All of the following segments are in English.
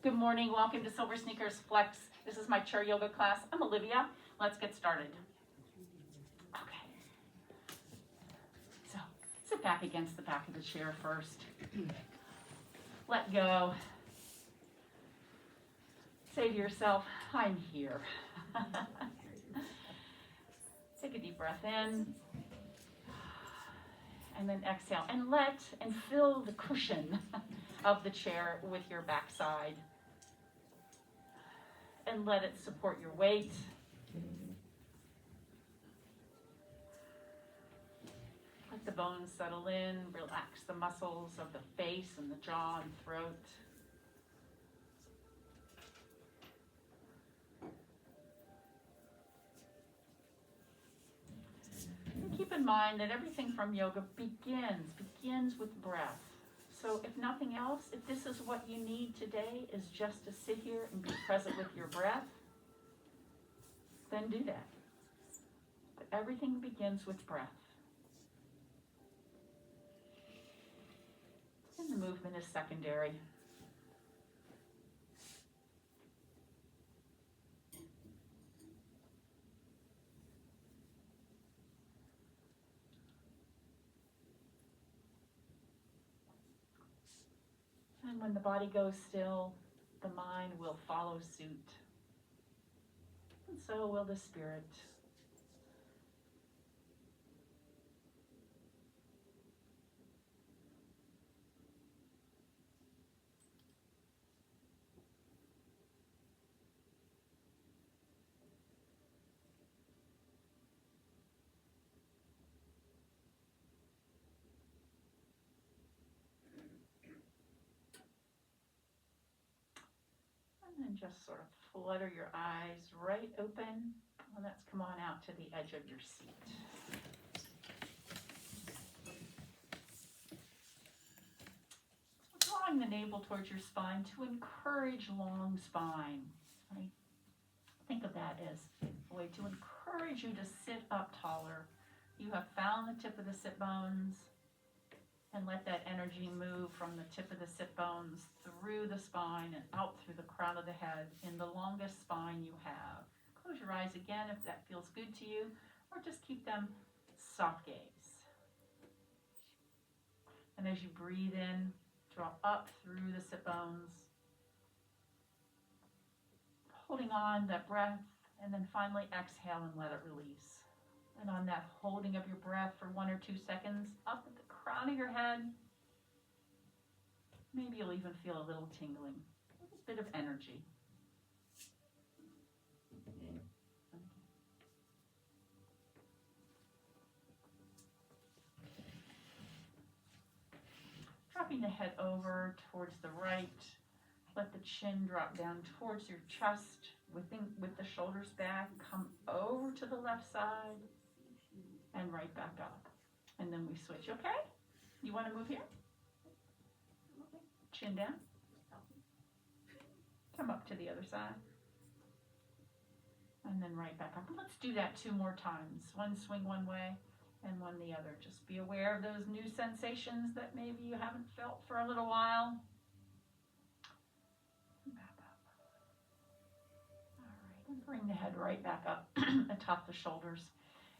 Good morning, welcome to SilverSneakers Flex. This is my chair yoga class. I'm Olivia. Let's get started. Okay. So, sit back against the back of the chair first. Let go. Say to yourself, I'm here. Take a deep breath in. And then exhale. And fill the cushion of the chair with your backside. And let it support your weight. Let the bones settle in. Relax the muscles of the face and the jaw and throat. And keep in mind that everything from yoga begins with breath. So if nothing else, if this is what you need today is just to sit here and be present with your breath, then do that. But everything begins with breath. And the movement is secondary. And when the body goes still, the mind will follow suit. And so will the spirit. And then just sort of flutter your eyes right open. And let's come on out to the edge of your seat. Drawing the navel towards your spine to encourage long spine. Right? Think of that as a way to encourage you to sit up taller. You have found the tip of the sit bones. And let that energy move from the tip of the sit bones through the spine and out through the crown of the head in the longest spine you have. Close your eyes again if that feels good to you, or just keep them soft gaze. And as you breathe in, draw up through the sit bones, holding on that breath, and then finally exhale and let it release. And on that holding of your breath for 1 or 2 seconds, up at the crown of your head, maybe you'll even feel a little tingling, a bit of energy. Dropping the head over towards the right, let the chin drop down towards your chest, with the shoulders back, come over to the left side, and right back up. And then we switch, okay? You want to move here? Chin down. Come up to the other side. And then right back up. Let's do that 2 more times. One swing one way and one the other. Just be aware of those new sensations that maybe you haven't felt for a little while. Back up. All right, and bring the head right back up atop the shoulders.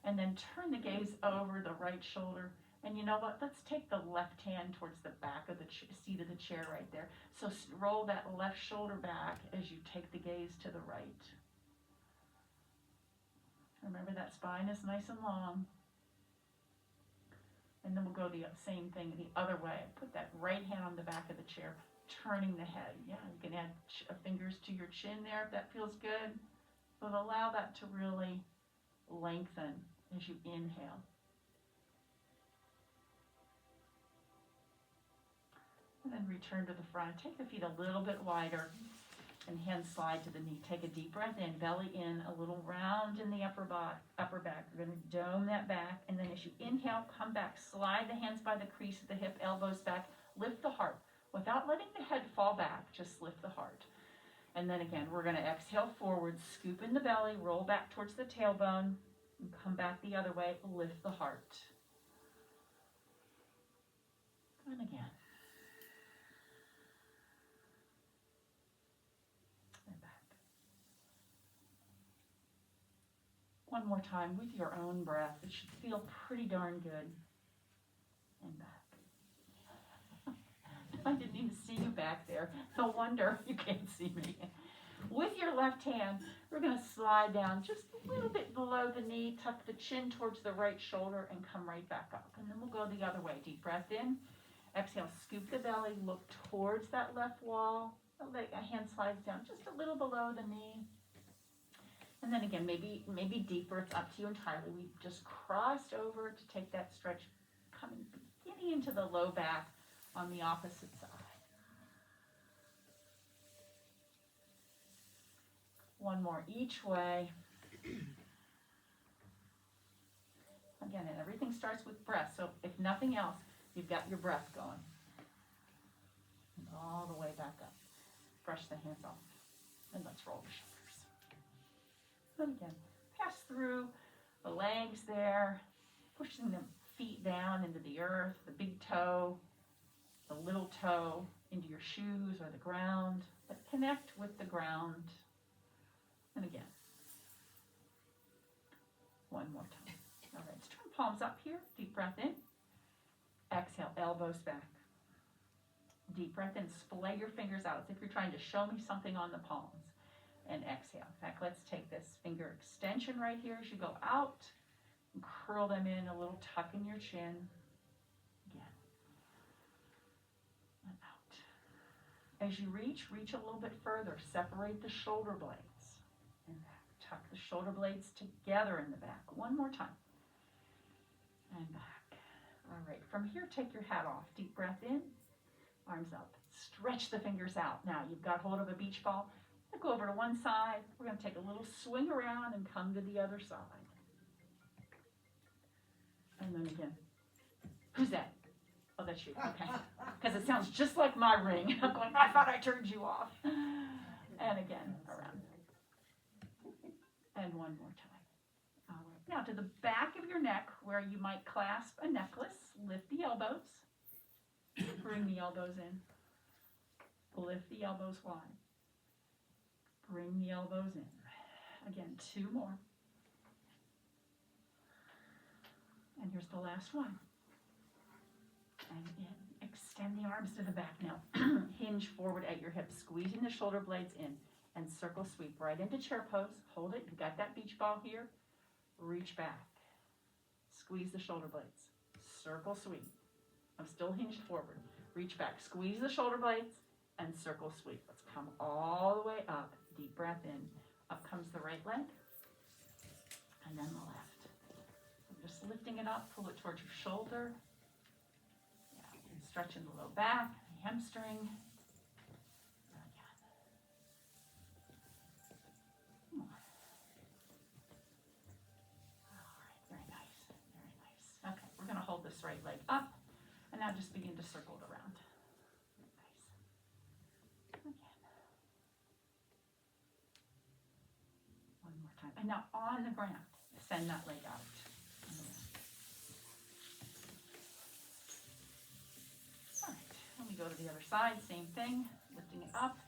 And then turn the gaze over the right shoulder. And you know what? Let's take the left hand towards the back of the seat of the chair right there. So roll that left shoulder back as you take the gaze to the right. Remember that spine is nice and long. And then we'll go the same thing the other way. Put that right hand on the back of the chair, turning the head. Yeah, you can add fingers to your chin there if that feels good. But allow that to really lengthen as you inhale. And then return to the front. Take the feet a little bit wider and hands slide to the knee. Take a deep breath in, belly in, a little round in the upper back. You're going to dome that back. And then as you inhale, come back. Slide the hands by the crease of the hip, elbows back. Lift the heart. Without letting the head fall back, just lift the heart. And then again, we're going to exhale forward, scoop in the belly, roll back towards the tailbone, and come back the other way, lift the heart. And again. One more time with your own breath. It should feel pretty darn good. And back. I didn't even see you back there. No wonder you can't see me. With your left hand, we're going to slide down just a little bit below the knee, tuck the chin towards the right shoulder, and come right back up. And then we'll go the other way. Deep breath in. Exhale, scoop the belly, look towards that left wall. A hand slides down just a little below the knee. And then again, maybe deeper. It's up to you entirely. We just crossed over to take that stretch, beginning into the low back on the opposite side. One more each way. Again, and everything starts with breath. So if nothing else, you've got your breath going. And all the way back up. Brush the hands off. And let's roll the shoulders. And again, pass through the legs there, pushing the feet down into the earth, the big toe, the little toe into your shoes or the ground, but connect with the ground. And again, one more time. All right, let's turn palms up here. Deep breath in. Exhale, elbows back. Deep breath in. Splay your fingers out as if you're trying to show me something on the palms. And exhale. In fact, let's take this finger extension right here as you go out. And curl them in, a little tuck in your chin. Again. And out. As you reach a little bit further. Separate the shoulder blades. And back. Tuck the shoulder blades together in the back. One more time. And back. All right. From here, take your hat off. Deep breath in. Arms up. Stretch the fingers out. Now, you've got hold of a beach ball. Go over to one side. We're going to take a little swing around and come to the other side. And then again. Who's that? Oh, that's you. Okay. Because it sounds just like my ring. I'm going, I thought I turned you off. And again, around. And one more time. All right. Now to the back of your neck where you might clasp a necklace. Lift the elbows. Bring the elbows in. Lift the elbows wide. Bring the elbows in. Again, two more. And here's the last one. And in. Extend the arms to the back now. Hinge forward at your hips, squeezing the shoulder blades in. And circle sweep right into chair pose. Hold it. You've got that beach ball here. Reach back. Squeeze the shoulder blades. Circle sweep. I'm still hinged forward. Reach back. Squeeze the shoulder blades. And circle sweep. Let's come all the way up. Deep breath in. Up comes the right leg. And then the left. So just lifting it up. Pull it towards your shoulder. Yeah, and stretching the low back. Hamstring. Again. More. All right. Very nice. Very nice. Okay. We're going to hold this right leg up. And now just begin to circle it around. And now on the ground, send that leg out. All right, and we go to the other side, same thing, lifting it up.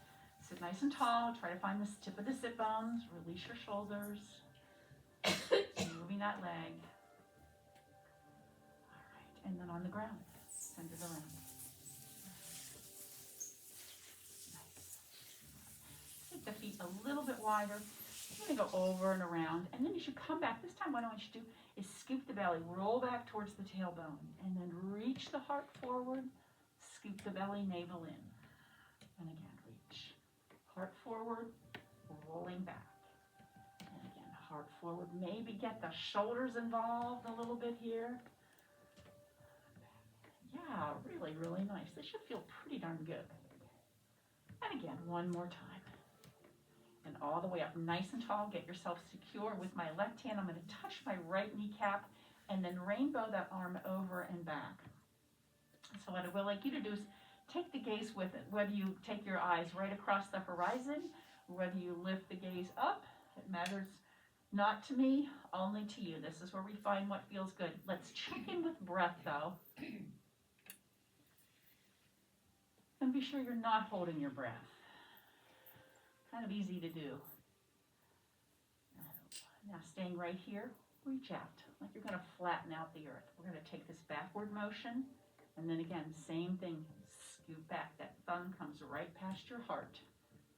Sit nice and tall, try to find the tip of the sit bones, release your shoulders, moving that leg. All right, and then on the ground, send it around. Nice. Take the feet a little bit wider. You're going to go over and around, and then as you come back, this time what I want you to do is scoop the belly, roll back towards the tailbone, and then reach the heart forward, scoop the belly, navel in. And again, reach. Heart forward, rolling back. And again, heart forward. Maybe get the shoulders involved a little bit here. Yeah, really, really nice. This should feel pretty darn good. And again, one more time. And all the way up, nice and tall. Get yourself secure. With my left hand, I'm going to touch my right kneecap and then rainbow that arm over and back. So what I would like you to do is take the gaze with it. Whether you take your eyes right across the horizon, whether you lift the gaze up, it matters not to me, only to you. This is where we find what feels good. Let's check in with breath, though. And be sure you're not holding your breath. Kind of easy to do. Now staying right here, reach out, like you're gonna flatten out the earth. We're gonna take this backward motion, and then again, same thing, scoop back. That thumb comes right past your heart.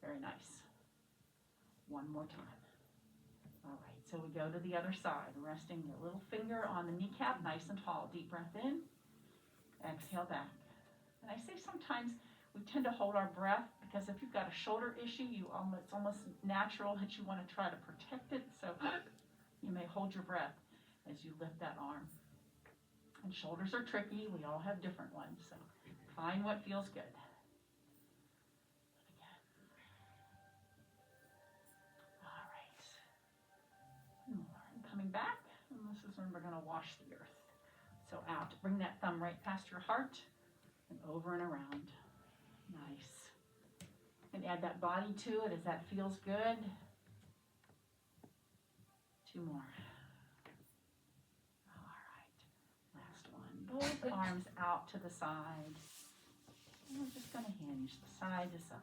Very nice. One more time. All right, so we go to the other side, resting your little finger on the kneecap, nice and tall. Deep breath in, exhale back. And I say sometimes we tend to hold our breath because if you've got a shoulder issue, it's almost natural that you want to try to protect it. So you may hold your breath as you lift that arm. And shoulders are tricky. We all have different ones. So find what feels good. Again. All right. One more. And coming back. And this is when we're going to wash the earth. So out. Bring that thumb right past your heart and over and around. Nice. And add that body to it as that feels good. Two more. All right. Last one. Both arms out to the side. And we're just going to hinge side to side.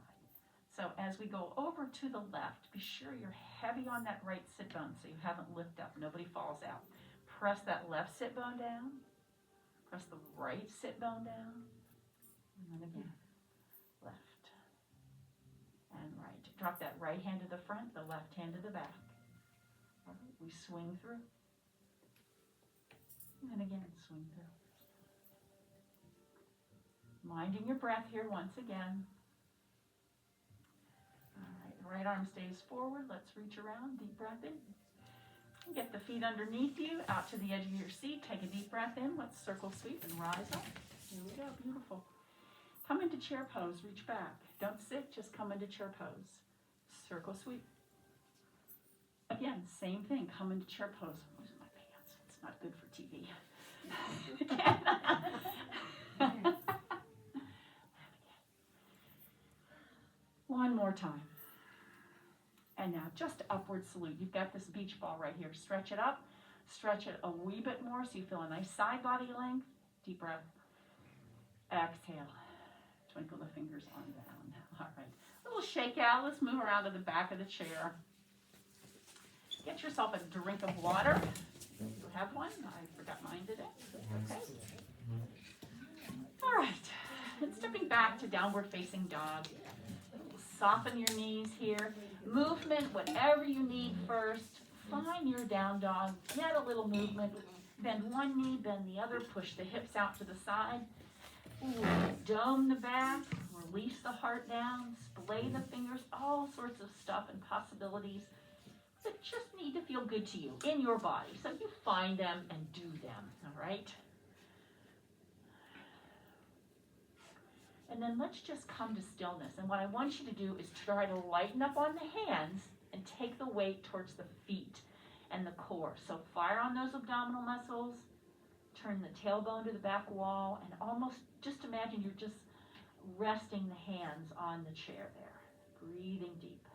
So as we go over to the left, be sure you're heavy on that right sit bone so you haven't lifted up. Nobody falls out. Press that left sit bone down. Press the right sit bone down. And then again. Left and right. Drop that right hand to the front, the left hand to the back. All right, we swing through. And then again, swing through. Minding your breath here once again. All right, the right arm stays forward. Let's reach around. Deep breath in. Get the feet underneath you, out to the edge of your seat. Take a deep breath in. Let's circle sweep and rise up. Here we go. Beautiful. Come into chair pose, reach back. Don't sit, just come into chair pose. Circle sweep. Again, same thing, come into chair pose. I'm losing my pants, it's not good for TV. One more time. And now just upward salute. You've got this beach ball right here. Stretch it up, stretch it a wee bit more so you feel a nice side body length. Deep breath. Exhale. Twinkle the fingers on down. All right. A little shake out. Let's move around to the back of the chair. Get yourself a drink of water. You have one? I forgot mine today. Okay. All right. And stepping back to downward facing dog. Soften your knees here. Movement, whatever you need first. Find your down dog. Get a little movement. Bend one knee, bend the other. Push the hips out to the side. Ooh, dome the back, release the heart down, splay the fingers, all sorts of stuff and possibilities that just need to feel good to you in your body. So you find them and do them, all right? And then let's just come to stillness. And what I want you to do is try to lighten up on the hands and take the weight towards the feet and the core. So fire on those abdominal muscles. Turn the tailbone to the back wall and almost just imagine you're just resting the hands on the chair there. Breathing deep.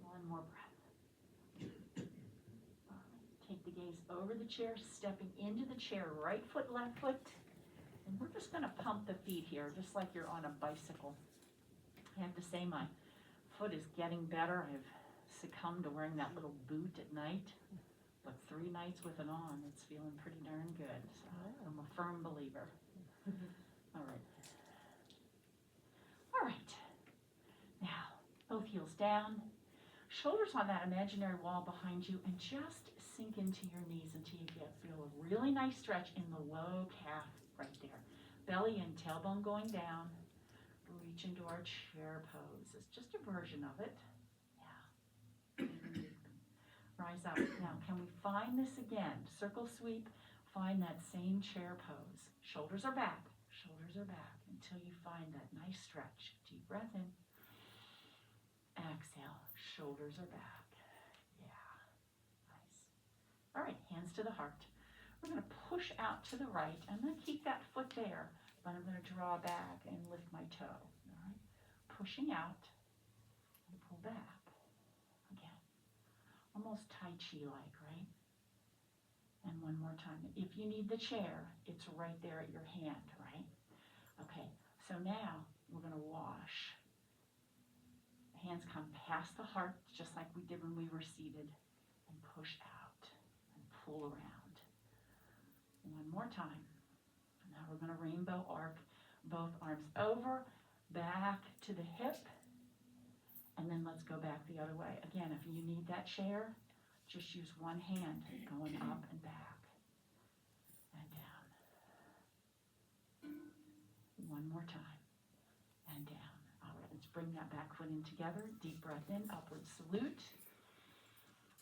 One more breath. All right. Take the gaze over the chair, stepping into the chair, right foot, left foot. And we're just going to pump the feet here, just like you're on a bicycle. I have to say my foot is getting better. I've succumbed to wearing that little boot at night, but 3 nights with it on, it's feeling pretty darn good. So I'm a firm believer. All right. All right. Now, both heels down, shoulders on that imaginary wall behind you, and just sink into your knees until you feel a really nice stretch in the low calf right there. Belly and tailbone going down. Reach into our chair pose. It's just a version of it. Rise up. Now, can we find this again? Circle sweep. Find that same chair pose. Shoulders are back. Shoulders are back until you find that nice stretch. Deep breath in. Exhale. Shoulders are back. Yeah. Nice. All right. Hands to the heart. We're going to push out to the right. I'm going to keep that foot there, but I'm going to draw back and lift my toe. All right. Pushing out and pull back. Almost Tai Chi like, right? And one more time. If you need the chair, it's right there at your hand, right? Okay, so now we're going to wash. hands come past the heart, just like we did when we were seated, and push out and pull around. One more time. Now we're going to rainbow arc both arms over, back to the hip, and then let's go back the other way. Again, if you need that chair, just use one hand going up and back and down. One more time and down. All right, let's bring that back foot in together. Deep breath in, upward salute.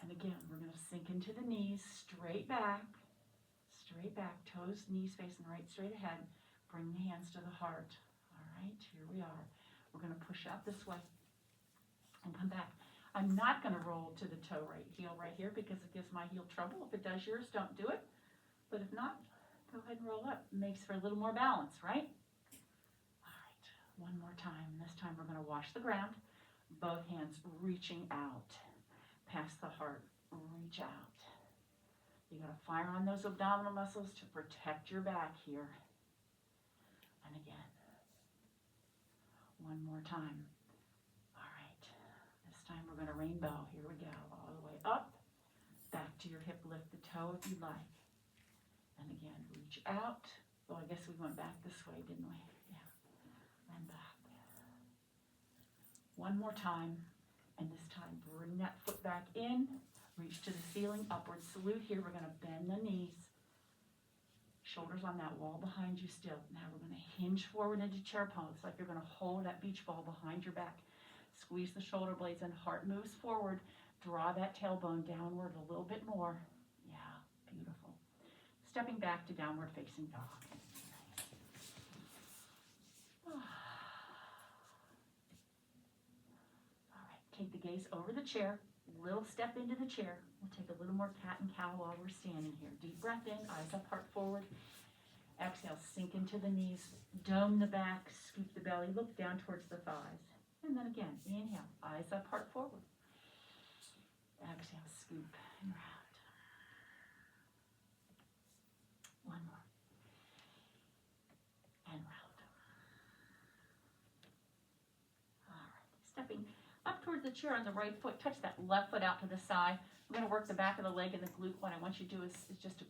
And again, we're going to sink into the knees, straight back, toes, knees facing right straight ahead. Bring the hands to the heart. All right, here we are. We're going to push out this way and come back. I'm not going to roll to the heel right here because it gives my heel trouble. If it does yours, don't do it. But if not, go ahead and roll up. It makes for a little more balance, right? All right, one more time. This time we're going to wash the ground. Both hands reaching out past the heart. Reach out. You got to fire on those abdominal muscles to protect your back here. And again, one more time. All right, this time we're going to rainbow. Here we go, all the way up, back to your hip, lift the toe if you'd like. And again, reach out. Well, I guess we went back this way, didn't we? Yeah, and back. One more time, and this time bring that foot back in. Reach to the ceiling, upward salute. Here we're going to bend the knees. Shoulders on that wall behind you still. Now we're going to hinge forward into chair pose, like you're going to hold that beach ball behind your back. Squeeze the shoulder blades and heart moves forward. Draw that tailbone downward a little bit more. Yeah, beautiful. Stepping back to downward facing dog. Nice. All right, take the gaze over the chair. Little step into the chair. We'll take a little more cat and cow while we're standing here. Deep breath in, eyes up, heart forward. Exhale, sink into the knees, dome the back, scoop the belly, look down towards the thighs. And then again, inhale, eyes up, heart forward. Exhale, scoop and round. One more. And round. All right, stepping up towards the chair on the right foot, touch that left foot out to the side. We're going to work the back of the leg and the glute. What I want you to do is just to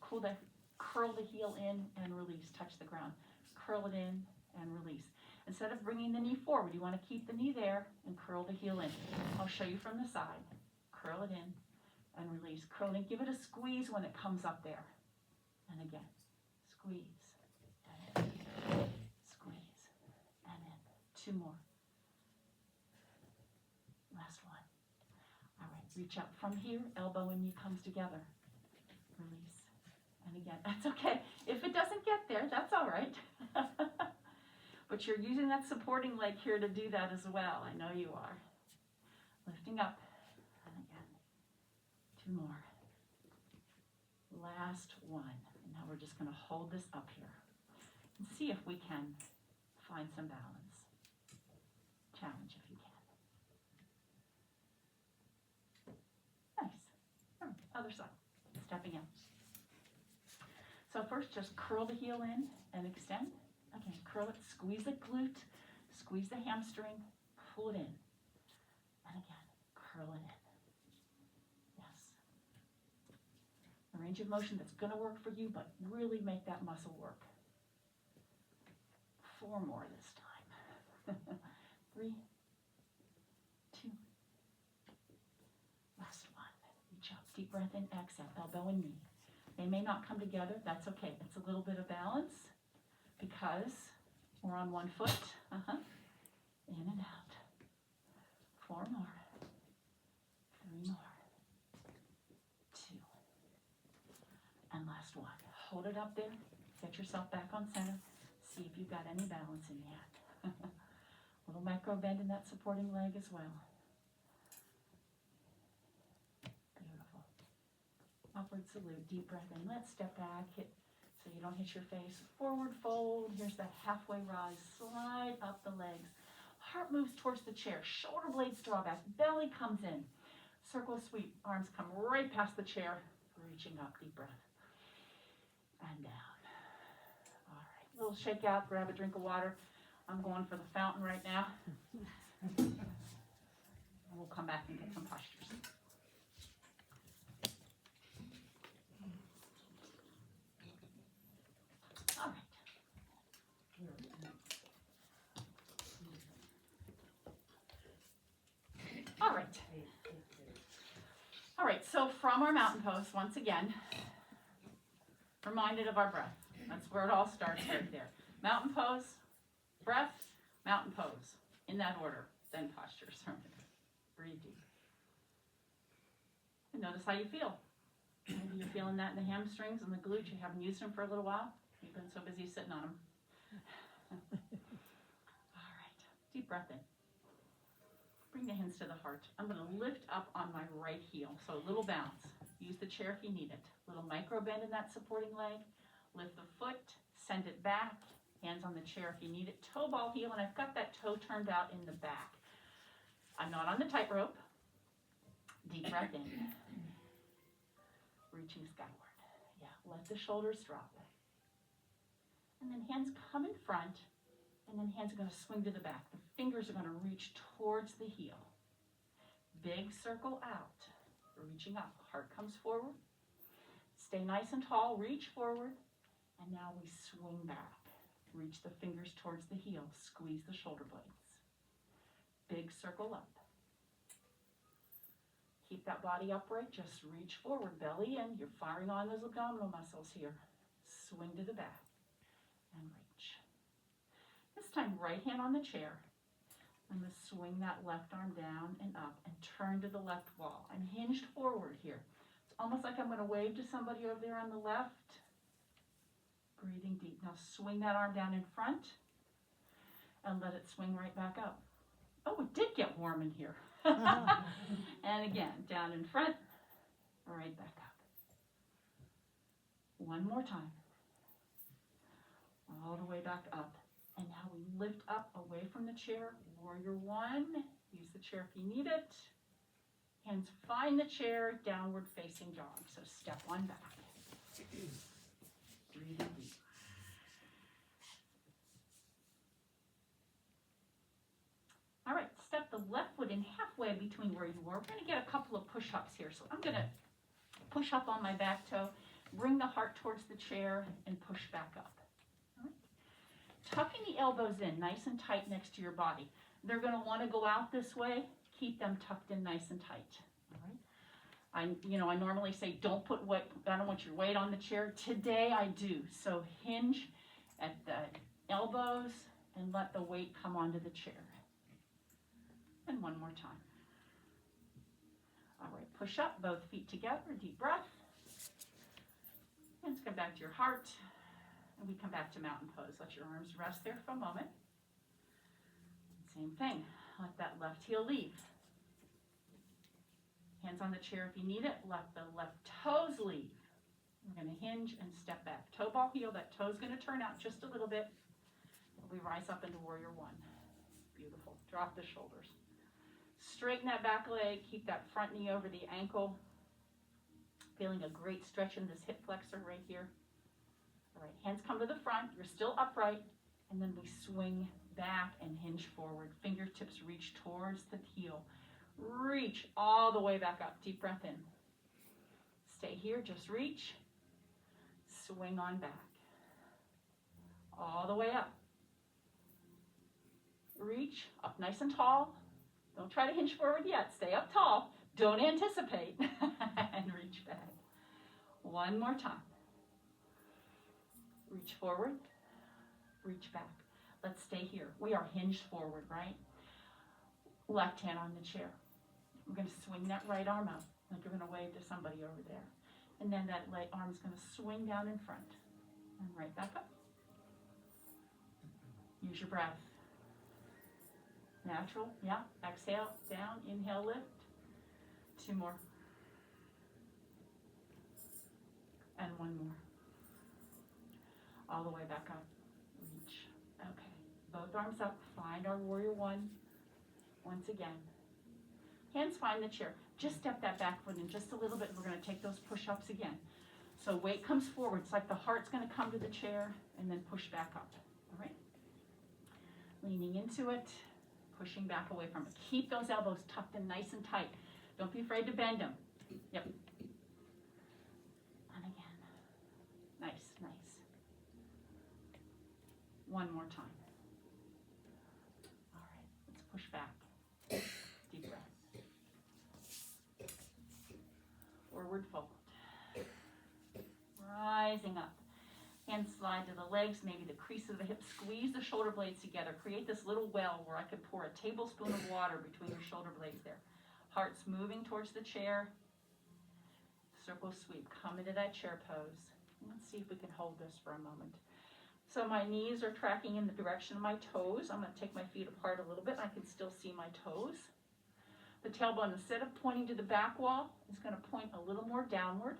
curl the heel in and release. Touch the ground. Curl it in and release. Instead of bringing the knee forward, you want to keep the knee there and curl the heel in. I'll show you from the side. Curl it in and release. Curl it in. Give it a squeeze when it comes up there. And again, squeeze and in. Squeeze and in. Two more. Last one. All right, reach up from here, elbow and knee comes together. Release. And again, that's okay. If it doesn't get there, that's all right. But you're using that supporting leg here to do that as well. I know you are. Lifting up. And again, two more. Last one. And now we're just going to hold this up here and see if we can find some balance. Challenge if you can. Nice. Other side. Stepping out. So first, just curl the heel in and extend. Again, curl it, squeeze the glute, squeeze the hamstring, pull it in. And again, curl it in. Yes. A range of motion that's going to work for you, but really make that muscle work. 4 more this time. 3, 2. Last one. Reach up, deep breath in, exhale, elbow and knee. They may not come together, that's okay. It's a little bit of balance because we're on one foot. In and out. 4 more. 3 more. 2. And last one. Hold it up there. Get yourself back on center. See if you've got any balance in yet. Little micro bend in that supporting leg as well. Beautiful. Upward salute. Deep breath in. Let's step back. Hit so you don't hit your face. Forward fold. Here's that halfway rise. Slide up the legs. Heart moves towards the chair. Shoulder blades draw back. Belly comes in. Circle sweep. Arms come right past the chair. Reaching up. Deep breath. And down. All right. Little shake out. Grab a drink of water. I'm going for the fountain right now. we'll come back and get some postures. All right. All right. All right, so from our mountain pose, once again, reminded of our breath. That's where it all starts right there. Mountain pose, breath, mountain pose, in that order, then postures. Breathe deep. And notice how you feel. Maybe you're feeling that in the hamstrings and the glutes. You haven't used them for a little while. You've been so busy sitting on them. All right, deep breath in. Bring the hands to the heart. I'm going to lift up on my right heel, so a little bounce. Use the chair if you need it. Little micro bend in that supporting leg. Lift the foot, send it back. Hands on the chair if you need it. Toe ball heel, and I've got that toe turned out in the back. I'm not on the tightrope. Deep breath in. Reaching skyward. Yeah, let the shoulders drop. And then hands come in front, and then hands are going to swing to the back. The fingers are going to reach towards the heel. Big circle out. Reaching up. Heart comes forward. Stay nice and tall. Reach forward. And now we swing back. Reach the fingers towards the heel. Squeeze the shoulder blades. Big circle up. Keep that body upright. Just reach forward. Belly in. You're firing on those abdominal muscles here. Swing to the back. And reach. This time, right hand on the chair. I'm going to swing that left arm down and up and turn to the left wall. I'm hinged forward here. It's almost like I'm going to wave to somebody over there on the left. Breathing deep. Now swing that arm down in front and let it swing right back up. Oh, it did get warm in here. And again, down in front, right back up. One more time. All the way back up. And now we lift up away from the chair. Warrior one. Use the chair if you need it. Hands find the chair, downward facing dog. So step one back. Breathing deep. All right, step the left foot in halfway between where you were. We're going to get a couple of push-ups here. So I'm going to push up on my back toe, bring the heart towards the chair, and push back up. All right. Tucking the elbows in nice and tight next to your body. They're going to want to go out this way. Keep them tucked in nice and tight. All right. I normally say don't put weight, I don't want your weight on the chair. Today I do. So hinge at the elbows and let the weight come onto the chair. And one more time. All right, push up, both feet together, deep breath. Hands come back to your heart. And we come back to mountain pose. Let your arms rest there for a moment. Same thing. Let that left heel leave. Hands on the chair if you need it. Let the left toes leave. We're going to hinge and step back. Toe ball heel. That toe's going to turn out just a little bit. We rise up into warrior one. Beautiful. Drop the shoulders. Straighten that back leg. Keep that front knee over the ankle. Feeling a great stretch in this hip flexor right here. All right, hands come to the front. You're still upright. And then we swing back and hinge forward. Fingertips reach towards the heel. Reach all the way back up. Deep breath in. Stay here. Just reach. Swing on back. All the way up. Reach up nice and tall. Don't try to hinge forward yet. Stay up tall. Don't anticipate. And reach back. One more time. Reach forward. Reach back. Let's stay here. We are hinged forward, right? Left hand on the chair. We're going to swing that right arm out like you're going to wave to somebody over there. And then that right arm is going to swing down in front and right back up. Use your breath. Natural, yeah. Exhale, down, inhale, lift. Two more. And one more. All the way back up. Reach. Okay. Both arms up. Find our warrior one. Once again. Hands find the chair. Just step that back foot in just a little bit. We're going to take those push-ups again. So weight comes forward. It's like the heart's going to come to the chair and then push back up. All right? Leaning into it. pushing back away from it. Keep those elbows tucked in nice and tight. Don't be afraid to bend them. Yep. And again. Nice, nice. One more time. All right, let's push back. Deep breath. Forward fold. Rising up. Hands slide to the legs, maybe the crease of the hips. Squeeze the shoulder blades together. Create this little well where I could pour a tablespoon of water between your shoulder blades there. Heart's moving towards the chair. Circle sweep. Come into that chair pose. Let's see if we can hold this for a moment. So my knees are tracking in the direction of my toes. I'm going to take my feet apart a little bit. I can still see my toes. The tailbone, instead of pointing to the back wall, is going to point a little more downward.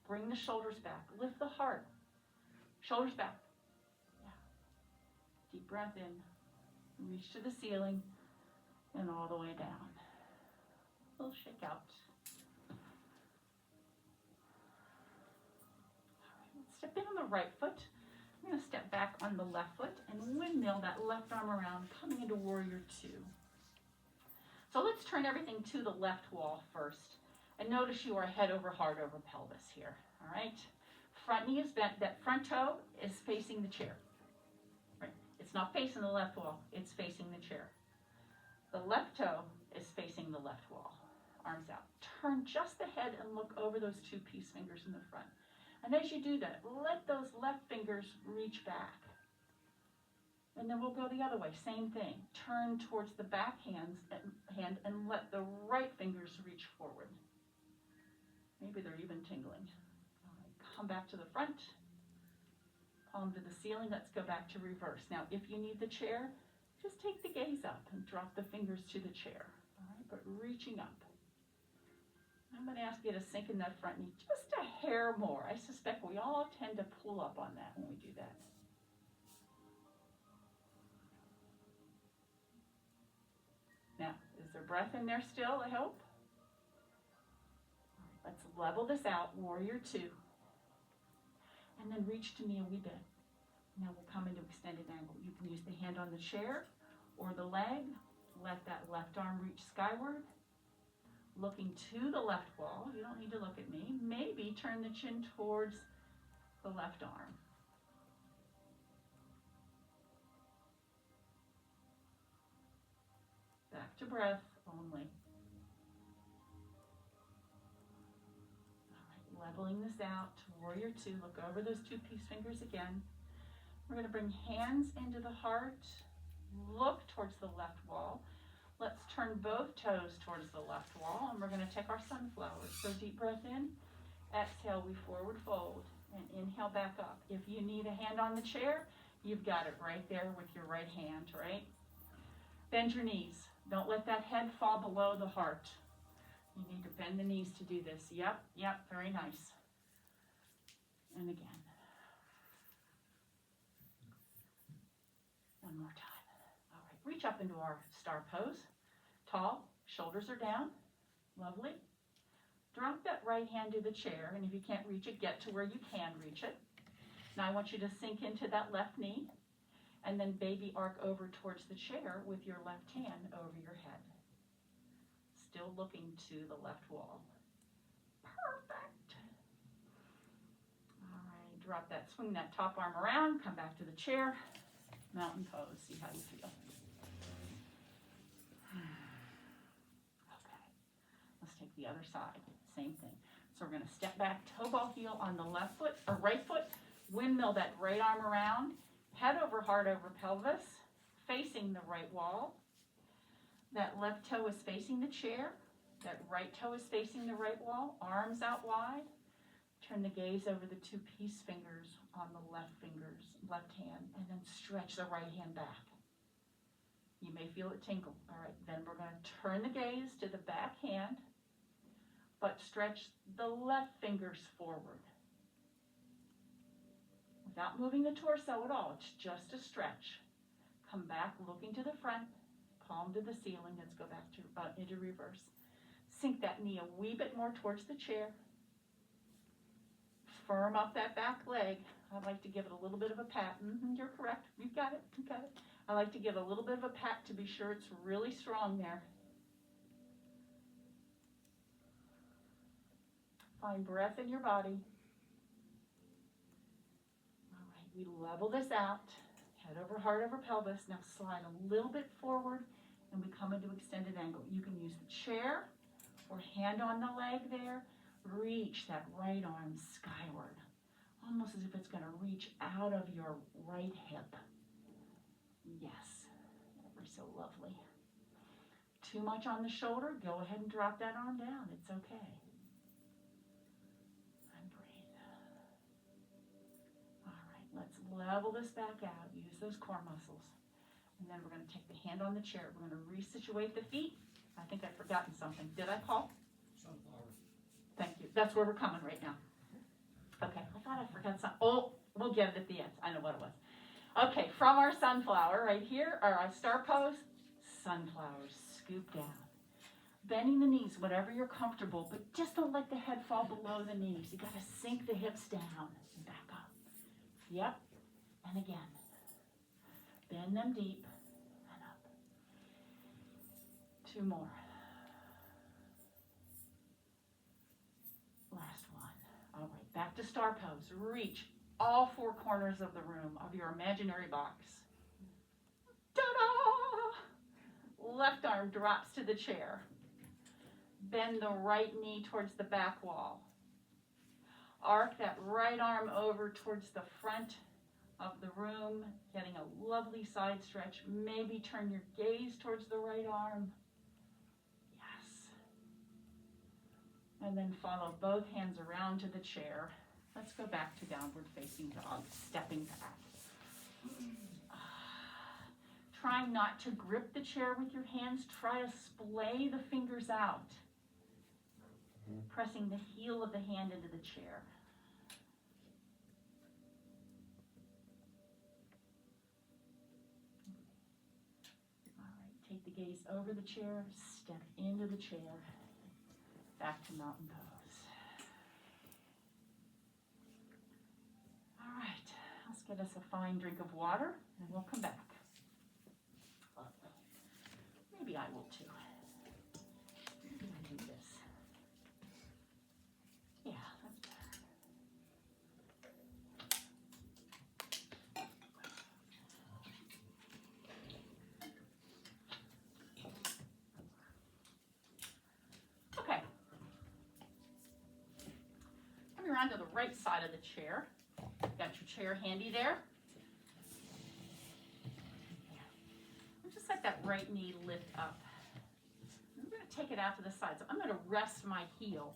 Bring the shoulders back. Lift the heart. Shoulders back. Yeah. Deep breath in. Reach to the ceiling and all the way down. A little shake out. All right, let's step in on the right foot. I'm going to step back on the left foot and windmill that left arm around, coming into warrior two. So let's turn everything to the left wall first. And notice you are head over heart over pelvis here. All right? Front knee is bent. That front toe is facing the chair. Right? It's not facing the left wall. It's facing the chair. The left toe is facing the left wall. Arms out. Turn just the head and look over those two peace fingers in the front. And as you do that, let those left fingers reach back. And then we'll go the other way. Same thing. Turn towards the back hand and let the right fingers reach forward. Maybe they're even tingling. All right, come back to the front. Palm to the ceiling. Let's go back to reverse. Now, if you need the chair, just take the gaze up and drop the fingers to the chair. All right, but reaching up. I'm going to ask you to sink in that front knee just a hair more. I suspect we all tend to pull up on that when we do that. Now, is there breath in there still, I hope? Let's level this out, warrior two. And then reach to me a wee bit. Now we'll come into extended angle. You can use the hand on the chair or the leg. Let that left arm reach skyward. Looking to the left wall. You don't need to look at me. Maybe turn the chin towards the left arm. Back to breath only. All right, leveling this out to warrior two. Look over those two peace fingers again. We're going to bring hands into the heart. Look towards the left wall. Let's turn both toes towards the left wall, and we're going to take our sunflowers. So deep breath in. Exhale, we forward fold, and inhale back up. If you need a hand on the chair, you've got it right there with your right hand, right? Bend your knees. Don't let that head fall below the heart. You need to bend the knees to do this. Yep, very nice. And again. One more time. All right, reach up into our star pose. Tall, shoulders are down. Lovely. Drop that right hand to the chair, and if you can't reach it, get to where you can reach it. Now I want you to sink into that left knee, and then baby arc over towards the chair with your left hand over your head. Still looking to the left wall. Perfect. All right, drop that, swing that top arm around, come back to the chair. Mountain pose, see how you feel. Okay, let's take the other side, same thing. So we're gonna step back, toe ball heel on the left foot, or right foot, windmill that right arm around, head over heart over pelvis, facing the right wall. That left toe is facing the chair, that right toe is facing the right wall, arms out wide. Turn the gaze over the two peace fingers on the left hand, and then stretch the right hand back. You may feel it tingle. All right, then we're going to turn the gaze to the back hand, but stretch the left fingers forward. Without moving the torso at all, it's just a stretch. Come back, looking to the front, palm to the ceiling. Let's go back to into reverse. Sink that knee a wee bit more towards the chair. Firm up that back leg. I'd like to give it a little bit of a pat. You're correct. You've got it. I like to give a little bit of a pat to be sure it's really strong there. Find breath in your body. All right, we level this out. Head over, heart over pelvis. Now slide a little bit forward and we come into extended angle. You can use the chair or hand on the leg there. Reach that right arm skyward, almost as if it's going to reach out of your right hip. Yes, ever so lovely. Too much on the shoulder, go ahead and drop that arm down. It's okay. And breathe. All right, let's level this back out. Use those core muscles. And then we're going to take the hand on the chair. We're going to resituate the feet. I think I've forgotten something. Did I, Paul? Sunflower. Thank you. That's where we're coming right now. Okay, I thought I forgot something. Oh, we'll get it at the end. I know what it was. Okay, from our sunflower right here, or our star pose, sunflowers, scoop down. Bending the knees, whatever you're comfortable, but just don't let the head fall below the knees. You got to sink the hips down and back up. Yep, and again. Bend them deep and up. 2 more. Last one. All right, back to star pose. Reach all 4 corners of the room of your imaginary box. Ta-da! Left arm drops to the chair. Bend the right knee towards the back wall. Arc that right arm over towards the front of the room, getting a lovely side stretch. Maybe turn your gaze towards the right arm. Yes. And then follow both hands around to the chair. Let's go back to downward facing dog, stepping back. Try not to grip the chair with your hands. Try to splay the fingers out, pressing the heel of the hand into the chair. All right, take the gaze over the chair, step into the chair, back to mountain pose. All right, let's get us a fine drink of water and we'll come back. Maybe I will too. Maybe I do this. Yeah, that's better. Okay. Coming around to the right side of the chair. Got your chair handy there. Just let that right knee lift up. I'm going to take it out to the side. So I'm going to rest my heel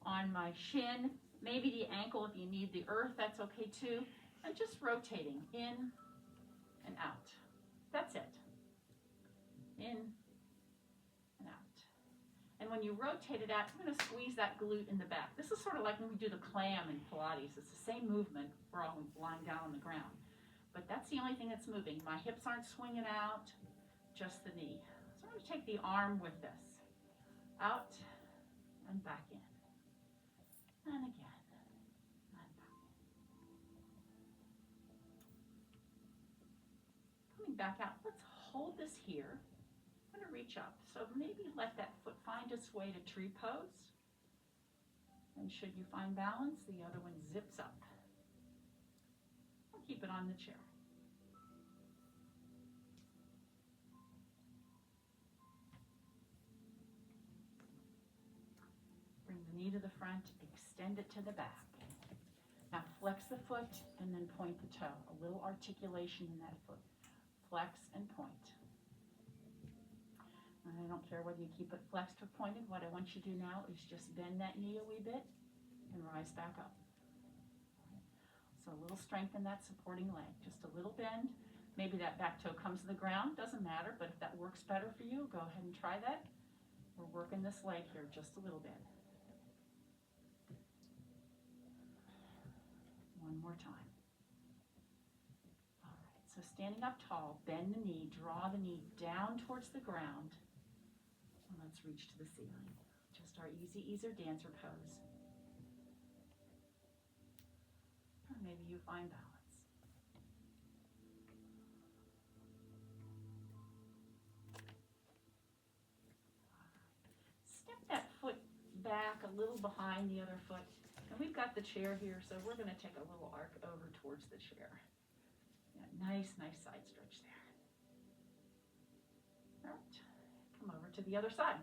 on my shin, maybe the ankle if you need the earth, that's okay too. And just rotating in and out. That's it. In and out. And when you rotate it out, I'm going to squeeze that glute in the back. This is sort of like when we do the clam in Pilates. It's the same movement. We're all lying down on the ground. But that's the only thing that's moving. My hips aren't swinging out, just the knee. So I'm going to take the arm with this. Out and back in. And again. And back in. Coming back out, let's hold this here. I'm going to reach up. So maybe let that foot find its way to tree pose. And should you find balance, the other one zips up. I'll keep it on the chair. Bring the knee to the front, extend it to the back. Now flex the foot and then point the toe. A little articulation in that foot. Flex and point. And I don't care whether you keep it flexed or pointed. What I want you to do now is just bend that knee a wee bit and rise back up. So a little strength in that supporting leg. Just a little bend. Maybe that back toe comes to the ground. Doesn't matter, but if that works better for you, go ahead and try that. We're working this leg here just a little bit. One more time. All right, so standing up tall, bend the knee, draw the knee down towards the ground, and let's reach to the ceiling. Just our easy easer dancer pose. Or maybe you find balance. a little behind the other foot. And we've got the chair here, so we're going to take a little arc over towards the chair. Yeah, nice side stretch there. All right, come over to the other side.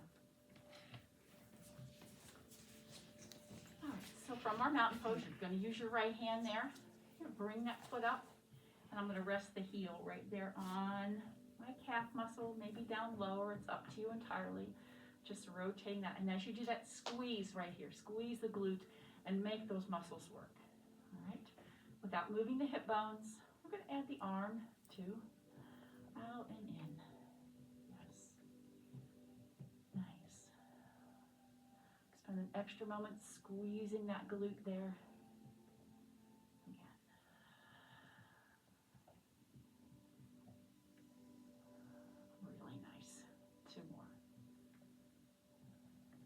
All right, so from our mountain pose, you're going to use your right hand there. You're going to bring that foot up, and I'm going to rest the heel right there on my calf muscle, maybe down lower. It's up to you entirely. Just rotating that. And as you do that, squeeze right here. Squeeze the glute and make those muscles work. All right? Without moving the hip bones, we're going to add the arm too. Out and in. Yes. Nice. Spend an extra moment squeezing that glute there. Again. Really nice. Two more.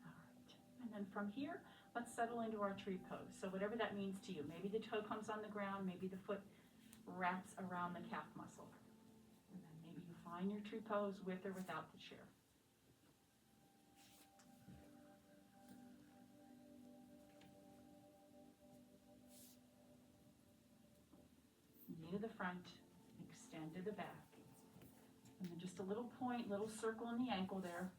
All right. And then from here, let's settle into our tree pose. So whatever that means to you. Maybe the toe comes on the ground, maybe the foot wraps around the calf muscle. And then maybe you find your tree pose with or without the chair. Knee to the front, extend to the back. And then just a little point, little circle in the ankle there.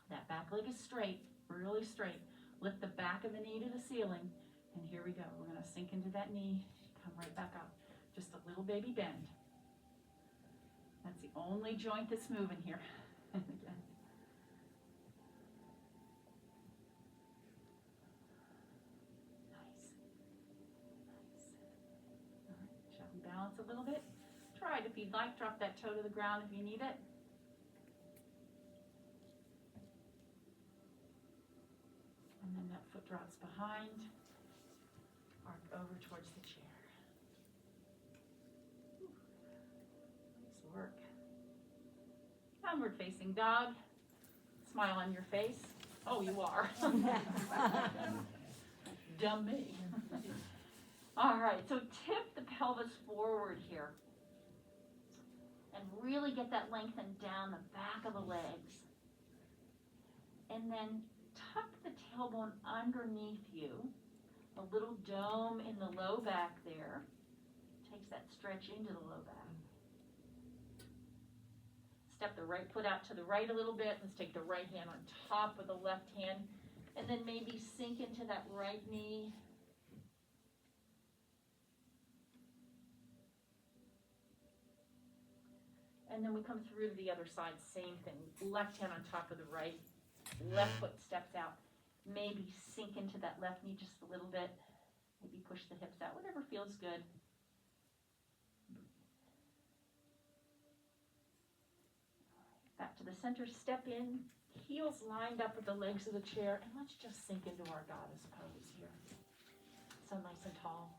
That back leg is straight, really straight. Lift the back of the knee to the ceiling, and here we go. We're going to sink into that knee, come right back up. Just a little baby bend. That's the only joint that's moving here. Again. Nice. All right, shall we balance a little bit? Try it if you'd like. Drop that toe to the ground if you need it. And then that foot drops behind, arc over towards the chair. Nice work. Downward facing dog. Smile on your face. Oh, you are. Dumb me. All right, so tip the pelvis forward here. And really get that lengthen down the back of the legs. And then tuck the tailbone underneath you, a little dome in the low back there. Takes that stretch into the low back. Step the right foot out to the right a little bit. Let's take the right hand on top of the left hand, and then maybe sink into that right knee. And then we come through to the other side, same thing. Left hand on top of the right. Left foot steps out. Maybe sink into that left knee just a little bit. Maybe push the hips out, whatever feels good. Back to the center, step in, heels lined up with the legs of the chair, and let's just sink into our goddess pose here. So nice and tall.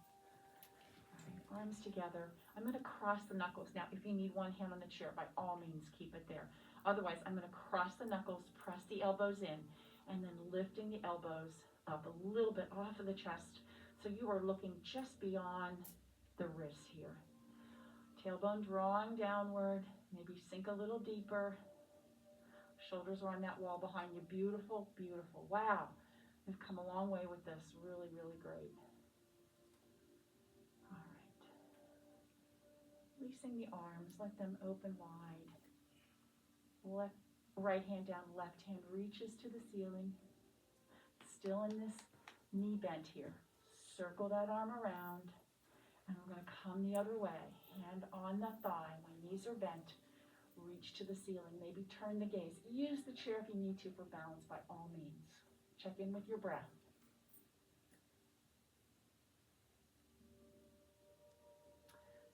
All right, arms together. I'm going to cross the knuckles. Now, if you need one hand on the chair, by all means, keep it there. Otherwise, I'm going to cross the knuckles, press the elbows in, and then lifting the elbows up a little bit off of the chest. So you are looking just beyond the wrist here. Tailbone drawing downward, maybe sink a little deeper. Shoulders are on that wall behind you. Beautiful, beautiful. Wow, we've come a long way with this. Really, really great. All right. Releasing the arms, let them open wide. Right hand down, left hand reaches to the ceiling. Still in this knee bend here. Circle that arm around, and we're going to come the other way. Hand on the thigh. My knees are bent. Reach to the ceiling. Maybe turn the gaze. Use the chair if you need to for balance, by all means. Check in with your breath.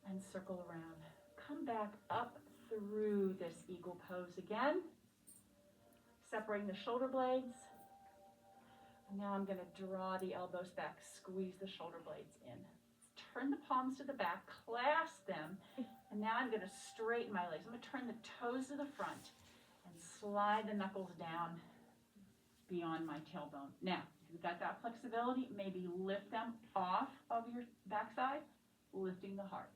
And circle around. Come back up through this eagle pose again. Separating the shoulder blades. And now I'm going to draw the elbows back, squeeze the shoulder blades in. Turn the palms to the back, clasp them, and now I'm going to straighten my legs. I'm going to turn the toes to the front and slide the knuckles down beyond my tailbone. Now, if you've got that flexibility, maybe lift them off of your backside, lifting the heart.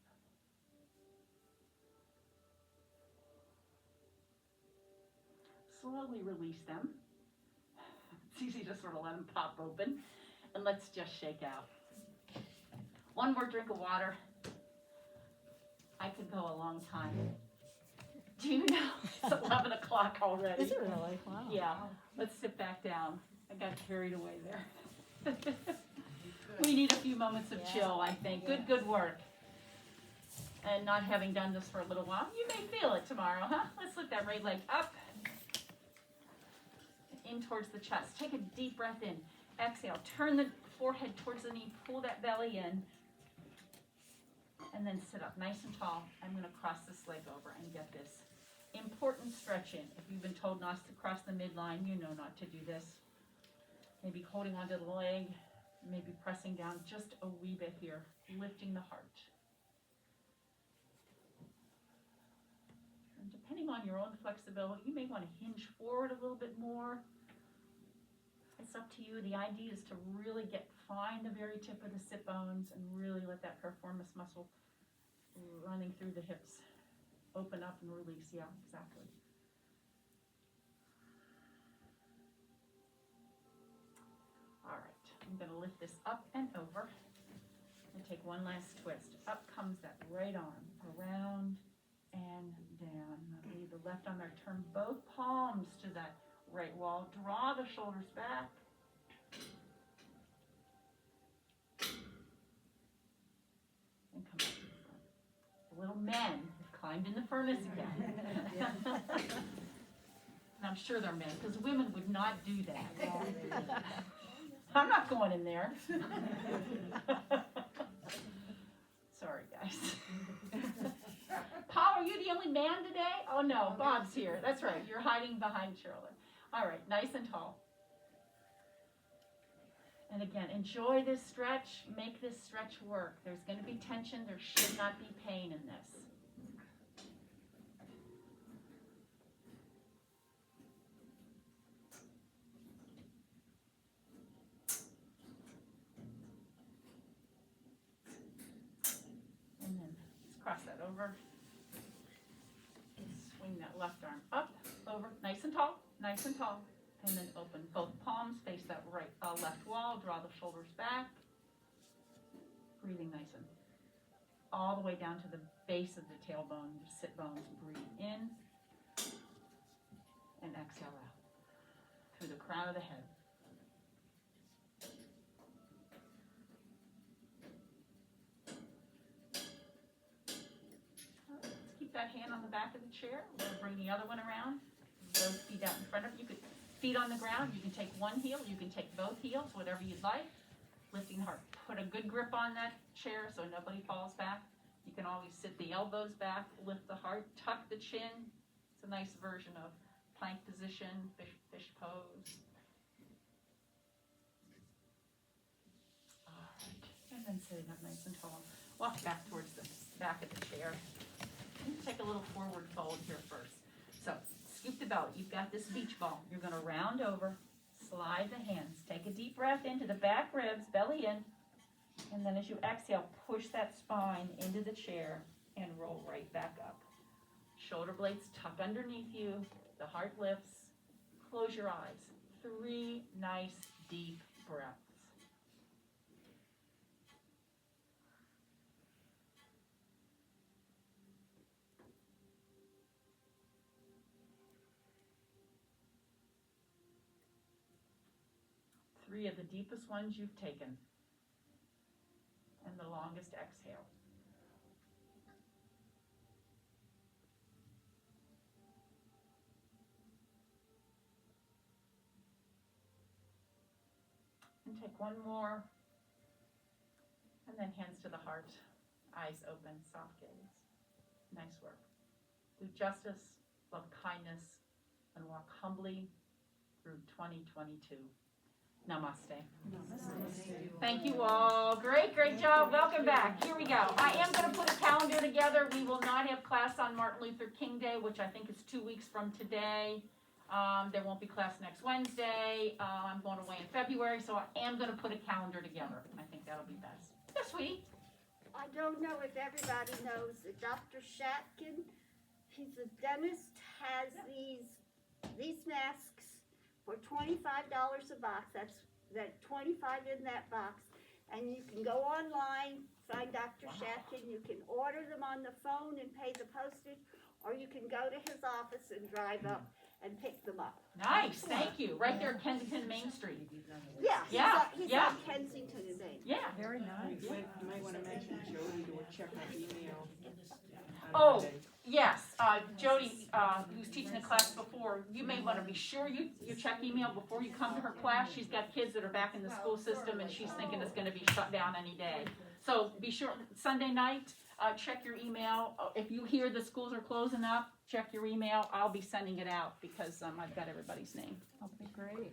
Slowly release them. easy to sort of let them pop open. And let's just shake out. One more drink of water. I could go a long time. Do you know it's 11 o'clock already? Is it really? Wow. Yeah. Let's sit back down. I got carried away there. We need a few moments of chill, I think. Good work. And not having done this for a little while, you may feel it tomorrow, huh? Let's lift that right leg up. In towards the chest. Take a deep breath in. Exhale. Turn the forehead towards the knee. Pull that belly in. And then sit up nice and tall. I'm going to cross this leg over and get this important stretch in. If you've been told not to cross the midline, you know not to do this. Maybe holding onto the leg, maybe pressing down just a wee bit here, lifting the heart. And depending on your own flexibility, you may want to hinge forward a little bit more. It's up to you. The idea is to really find the very tip of the sit bones and really let that piriformis muscle running through the hips open up and release. Yeah, exactly. All right, I'm going to lift this up and over and take one last twist. Up comes that right arm, around and down. Leave the left arm there. Turn both palms to that right wall. Draw the shoulders back. And come back to the front. The little men have climbed in the furnace again. And I'm sure they're men, because women would not do that. I'm not going in there. Sorry, guys. Paul, are you the only man today? Oh, no, Bob's here. That's right. You're hiding behind Shirley. All right, nice and tall. And again, enjoy this stretch. Make this stretch work. There's going to be tension. There should not be pain in this. And then let's cross that over. Swing that left arm up, over, nice and tall, nice and tall. And then open both palms, face that left wall, draw the shoulders back. Breathing nice and all the way down to the base of the tailbone, the sit bones. Breathe in and exhale out through the crown of the head. All right, let's keep that hand on the back of the chair. We're going to bring the other one around. Both feet out in front of you. Feet on the ground, you can take one heel, you can take both heels, whatever you'd like. Lifting the heart. Put a good grip on that chair so nobody falls back. You can always sit the elbows back, lift the heart, tuck the chin. It's a nice version of plank position, fish pose. All right, and then sitting up nice and tall. Walk back towards the back of the chair. Take a little forward fold here first. So, scoop the belly. You've got this beach ball. You're going to round over, slide the hands. Take a deep breath into the back ribs, belly in. And then as you exhale, push that spine into the chair and roll right back up. Shoulder blades tuck underneath you. The heart lifts. Close your eyes. 3 nice deep breaths. Three of the deepest ones you've taken. And the longest exhale. And take one more. And then hands to the heart. Eyes open, soft gaze. Nice work. Do justice, love kindness, and walk humbly through 2022. Namaste. Thank you all. Great job. Welcome back. Here we go. I am going to put a calendar together. We will not have class on Martin Luther King Day, which I think is 2 weeks from today. There won't be class next Wednesday. I'm going away in February, so I am going to put a calendar together. I think that'll be best. Yes, sweetie. I don't know if everybody knows that Dr. Shatkin, he's a dentist, has these masks for $25 a box. That's 25 in that box. And you can go online, find Dr. Shatkin. You can order them on the phone and pay the postage, or you can go to his office and drive up and pick them up. Nice, thank you. Right there, Kensington Main Street. Yeah, he's Yeah. on Kensington and Main. Yeah. Very nice. You might want to mention Jody to check her email. Oh, yes, Jody, who's teaching the class before, you may want to be sure you check email before you come to her class. She's got kids that are back in the school system and she's thinking it's going to be shut down any day. So be sure, Sunday night, check your email. If you hear the schools are closing up, check your email. I'll be sending it out because I've got everybody's name. Okay, great.